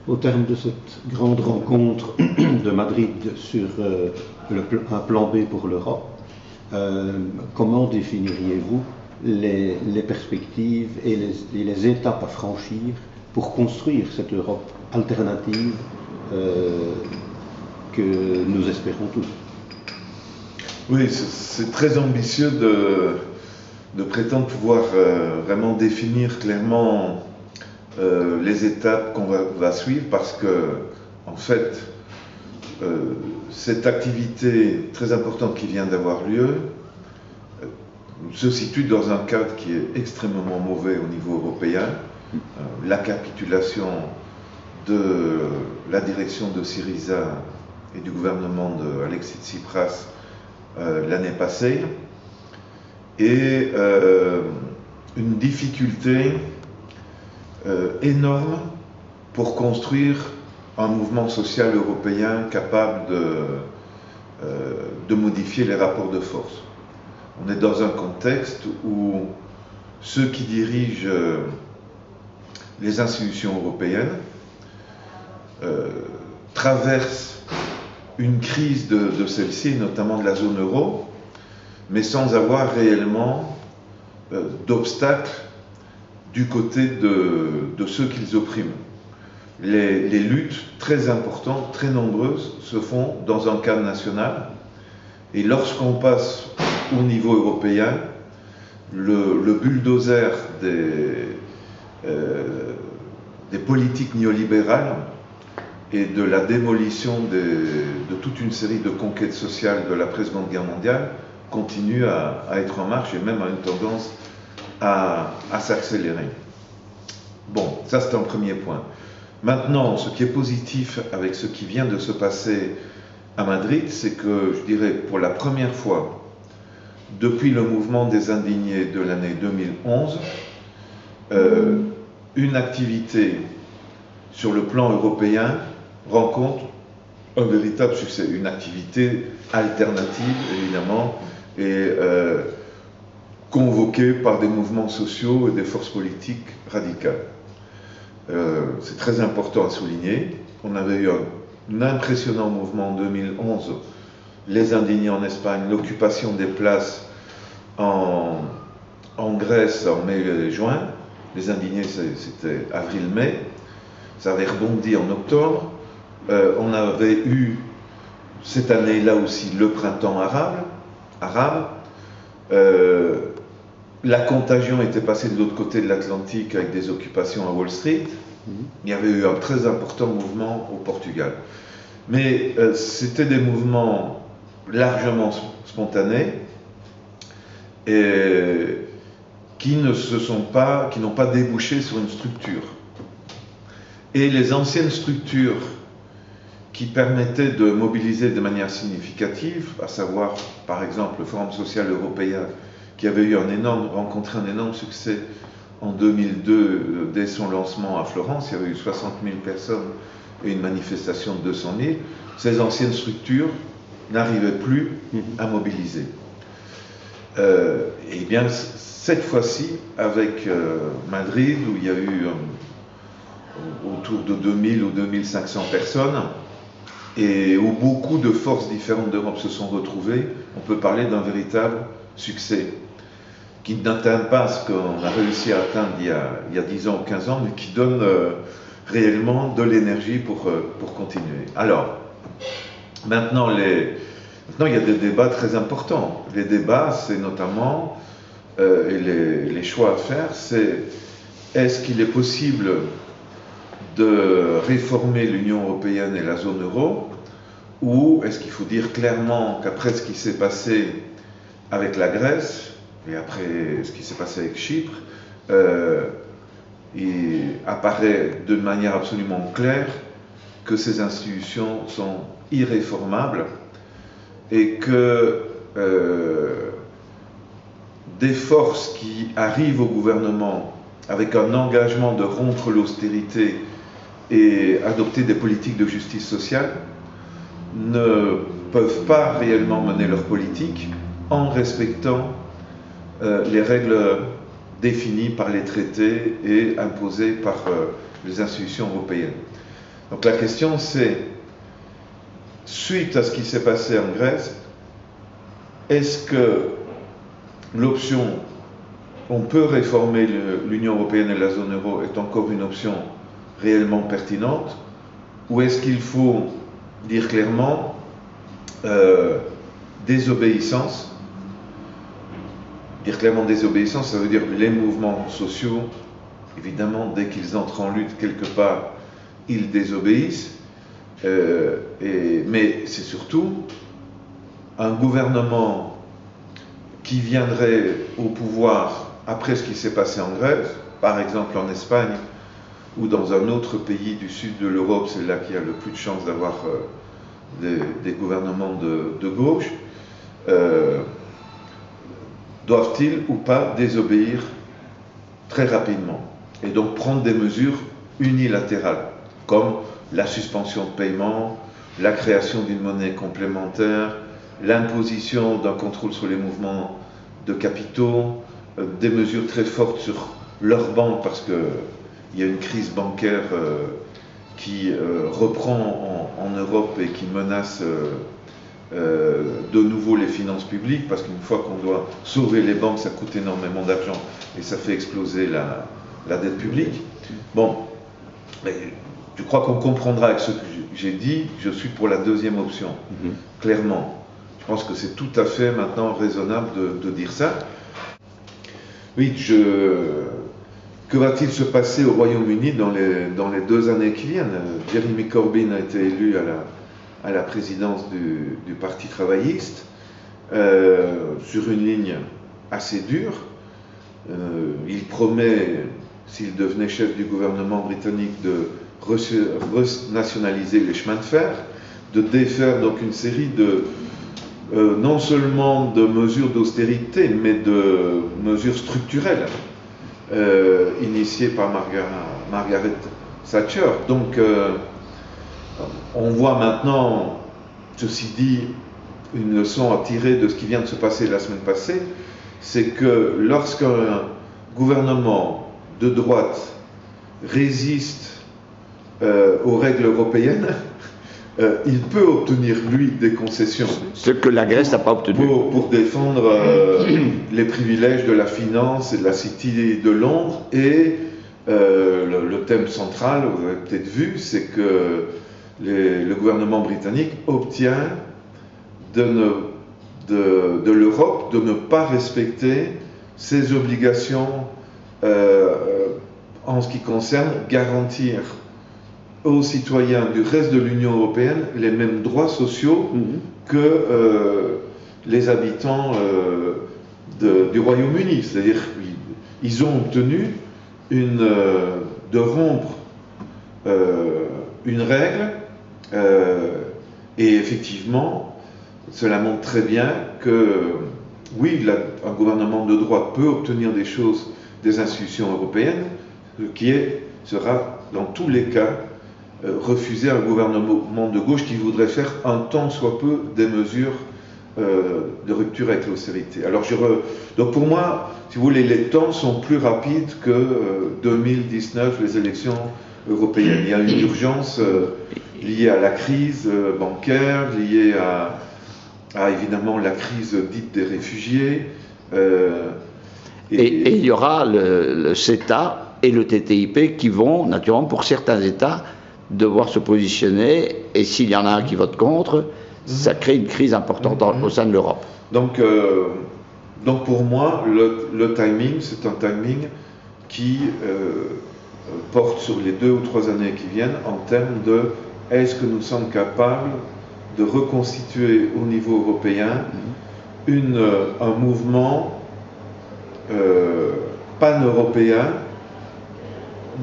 Au terme de cette grande rencontre de Madrid sur un plan B pour l'Europe, comment définiriez-vous les perspectives et les étapes à franchir pour construire cette Europe alternative que nous espérons tous? Oui, c'est très ambitieux de prétendre pouvoir vraiment définir clairement les étapes qu'on va suivre, parce que, en fait, cette activité très importante qui vient d'avoir lieu se situe dans un cadre qui est extrêmement mauvais au niveau européen. La capitulation de la direction de Syriza et du gouvernement d'Alexis Tsipras l'année passée, et une difficulté énorme pour construire un mouvement social européen capable de modifier les rapports de force. On est dans un contexte où ceux qui dirigent les institutions européennes traversent une crise de celle-ci, notamment de la zone euro, mais sans avoir réellement d'obstacles du côté de ceux qu'ils oppriment. Les luttes très importantes, très nombreuses, se font dans un cadre national, et lorsqu'on passe au niveau européen, le bulldozer des politiques néolibérales et de la démolition de toute une série de conquêtes sociales de l'après-Seconde Guerre mondiale continue à être en marche, et même a une tendance à s'accélérer. Bon, ça c'est un premier point. Maintenant, ce qui est positif avec ce qui vient de se passer à Madrid, c'est que, je dirais, pour la première fois depuis le mouvement des indignés de l'année 2011, une activité sur le plan européen rencontre un véritable succès, une activité alternative évidemment, et convoquée par des mouvements sociaux et des forces politiques radicales. C'est très important à souligner. On avait eu un impressionnant mouvement en 2011, les indignés en Espagne, l'occupation des places en Grèce en mai et juin. Les indignés, c'était avril-mai. Ça avait rebondi en octobre. On avait eu cette année-là aussi le printemps arabe. La contagion était passée de l'autre côté de l'Atlantique avec des occupations à Wall Street. Il y avait eu un très important mouvement au Portugal. Mais c'était des mouvements largement spontanés et qui n'ont pas débouché sur une structure. Et les anciennes structures qui permettaient de mobiliser de manière significative, à savoir par exemple le Forum social européen, qui avait rencontré un énorme succès en 2002 dès son lancement à Florence. Il y avait eu 60 000 personnes et une manifestation de 200 000. Ces anciennes structures n'arrivaient plus à mobiliser. Et bien cette fois-ci, avec Madrid, où il y a eu autour de 2000 ou 2500 personnes, et où beaucoup de forces différentes d'Europe se sont retrouvées, on peut parler d'un véritable succès, qui n'atteint pas ce qu'on a réussi à atteindre il y a 10 ans ou 15 ans, mais qui donne réellement de l'énergie pour continuer. Alors, maintenant, il y a des débats très importants. Les débats, c'est notamment, et les choix à faire, c'est est-ce qu'il est possible de réformer l'Union européenne et la zone euro, ou est-ce qu'il faut dire clairement qu'après ce qui s'est passé avec la Grèce, et après ce qui s'est passé avec Chypre, il apparaît de manière absolument claire que ces institutions sont irréformables et que des forces qui arrivent au gouvernement avec un engagement de rompre l'austérité et adopter des politiques de justice sociale ne peuvent pas réellement mener leur politique en respectant les règles définies par les traités et imposées par les institutions européennes. Donc la question c'est, suite à ce qui s'est passé en Grèce, est-ce que l'option on peut réformer l'Union européenne et la zone euro est encore une option réellement pertinente, ou est-ce qu'il faut dire clairement désobéissance? Dire clairement désobéissance, ça veut dire les mouvements sociaux, évidemment, dès qu'ils entrent en lutte quelque part, ils désobéissent, mais c'est surtout un gouvernement qui viendrait au pouvoir après ce qui s'est passé en Grèce, par exemple en Espagne ou dans un autre pays du sud de l'Europe, c'est là qu'il y a le plus de chances d'avoir des gouvernements de gauche, doivent-ils ou pas désobéir très rapidement et donc prendre des mesures unilatérales comme la suspension de paiement, la création d'une monnaie complémentaire, l'imposition d'un contrôle sur les mouvements de capitaux, des mesures très fortes sur leurs banques parce qu'il y a une crise bancaire qui reprend en Europe et qui menace de nouveau les finances publiques, parce qu'une fois qu'on doit sauver les banques, ça coûte énormément d'argent et ça fait exploser la dette publique. Bon, mais je crois qu'on comprendra avec ce que j'ai dit, je suis pour la deuxième option, clairement. Je pense que c'est tout à fait maintenant raisonnable de dire ça. Oui, que va-t-il se passer au Royaume-Uni dans les 2 années qui viennent? Jeremy Corbyn a été élu à la présidence du Parti travailliste sur une ligne assez dure. Il promet, s'il devenait chef du gouvernement britannique, de renationaliser les chemins de fer, de défaire donc une série de non seulement de mesures d'austérité, mais de mesures structurelles initiées par Margaret Thatcher. Donc on voit maintenant, ceci dit, une leçon à tirer de ce qui vient de se passer la semaine passée, c'est que lorsqu'un gouvernement de droite résiste aux règles européennes, il peut obtenir, lui, des concessions. Ce que la Grèce n'a pas obtenu. Pour défendre les privilèges de la finance et de la City de Londres. Et le thème central, vous avez peut-être vu, c'est que le gouvernement britannique obtient de l'Europe de ne pas respecter ses obligations en ce qui concerne garantir aux citoyens du reste de l'Union européenne les mêmes droits sociaux que les habitants du Royaume-Uni. C'est-à-dire qu'ils ont obtenu de rompre une règle et effectivement cela montre très bien que oui, un gouvernement de droite peut obtenir des choses des institutions européennes, ce qui sera dans tous les cas refuser un gouvernement de gauche qui voudrait faire un tant soit peu des mesures de rupture avec l'austérité. Alors donc pour moi, si vous voulez, les temps sont plus rapides que 2019, les élections européennes. Il y a une urgence liée à la crise bancaire, liée à évidemment la crise dite des réfugiés. Et il y aura le CETA et le TTIP qui vont, naturellement, pour certains États, devoir se positionner, et s'il y en a un qui vote contre, ça crée une crise importante au sein de l'Europe. Donc pour moi, le timing, c'est un timing qui porte sur les 2 ou 3 années qui viennent en termes de est-ce que nous sommes capables de reconstituer au niveau européen un mouvement pan-européen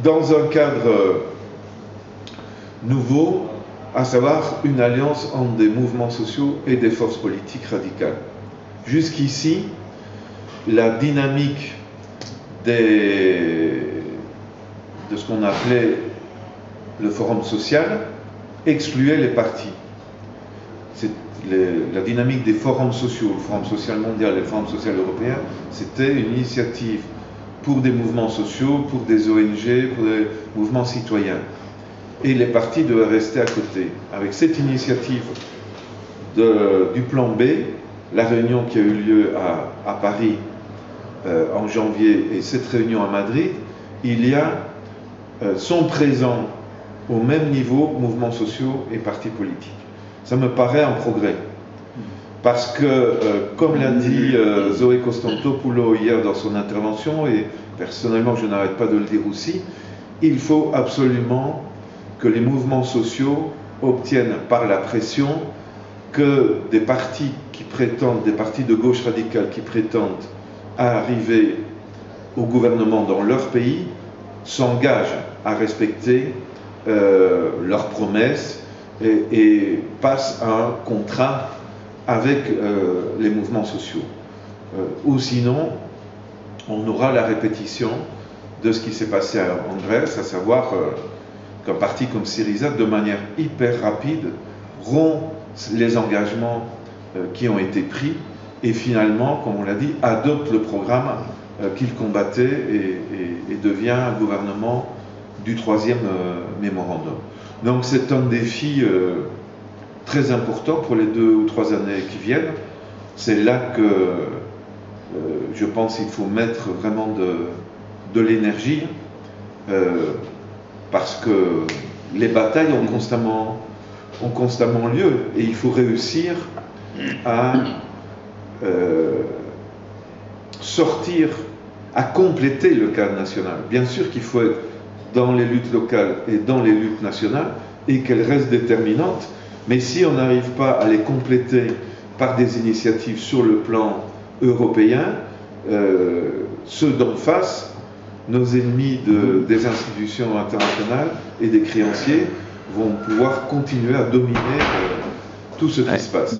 dans un cadre nouveau, à savoir une alliance entre des mouvements sociaux et des forces politiques radicales. Jusqu'ici, la dynamique de ce qu'on appelait le forum social excluait les partis. La dynamique des forums sociaux, le forum social mondial et le forum social européen, c'était une initiative pour des mouvements sociaux, pour des ONG, pour des mouvements citoyens. et les partis devaient rester à côté. Avec cette initiative du plan B, la réunion qui a eu lieu à Paris en janvier et cette réunion à Madrid, il y a sont présents au même niveau mouvements sociaux et partis politiques. Ça me paraît un progrès. Parce que, comme l'a dit Zoé Constantopoulou hier dans son intervention, et personnellement je n'arrête pas de le dire aussi, il faut absolument que les mouvements sociaux obtiennent par la pression que des partis des partis de gauche radicale qui prétendent arriver au gouvernement dans leur pays, s'engagent à respecter leurs promesses et passent un contrat avec les mouvements sociaux. Ou sinon, on aura la répétition de ce qui s'est passé en Grèce, à savoir qu'un parti comme Syriza, de manière hyper rapide, rompt les engagements qui ont été pris et finalement, comme on l'a dit, adopte le programme qu'il combattait et devient un gouvernement du troisième mémorandum. Donc c'est un défi très important pour les 2 ou 3 années qui viennent. C'est là que je pense qu'il faut mettre vraiment de l'énergie parce que les batailles ont constamment lieu et il faut réussir à sortir, à compléter le cadre national. Bien sûr qu'il faut être dans les luttes locales et dans les luttes nationales et qu'elles restent déterminantes, mais si on n'arrive pas à les compléter par des initiatives sur le plan européen, ceux d'en face, nos ennemis des institutions internationales et des créanciers, vont pouvoir continuer à dominer tout ce qui se passe.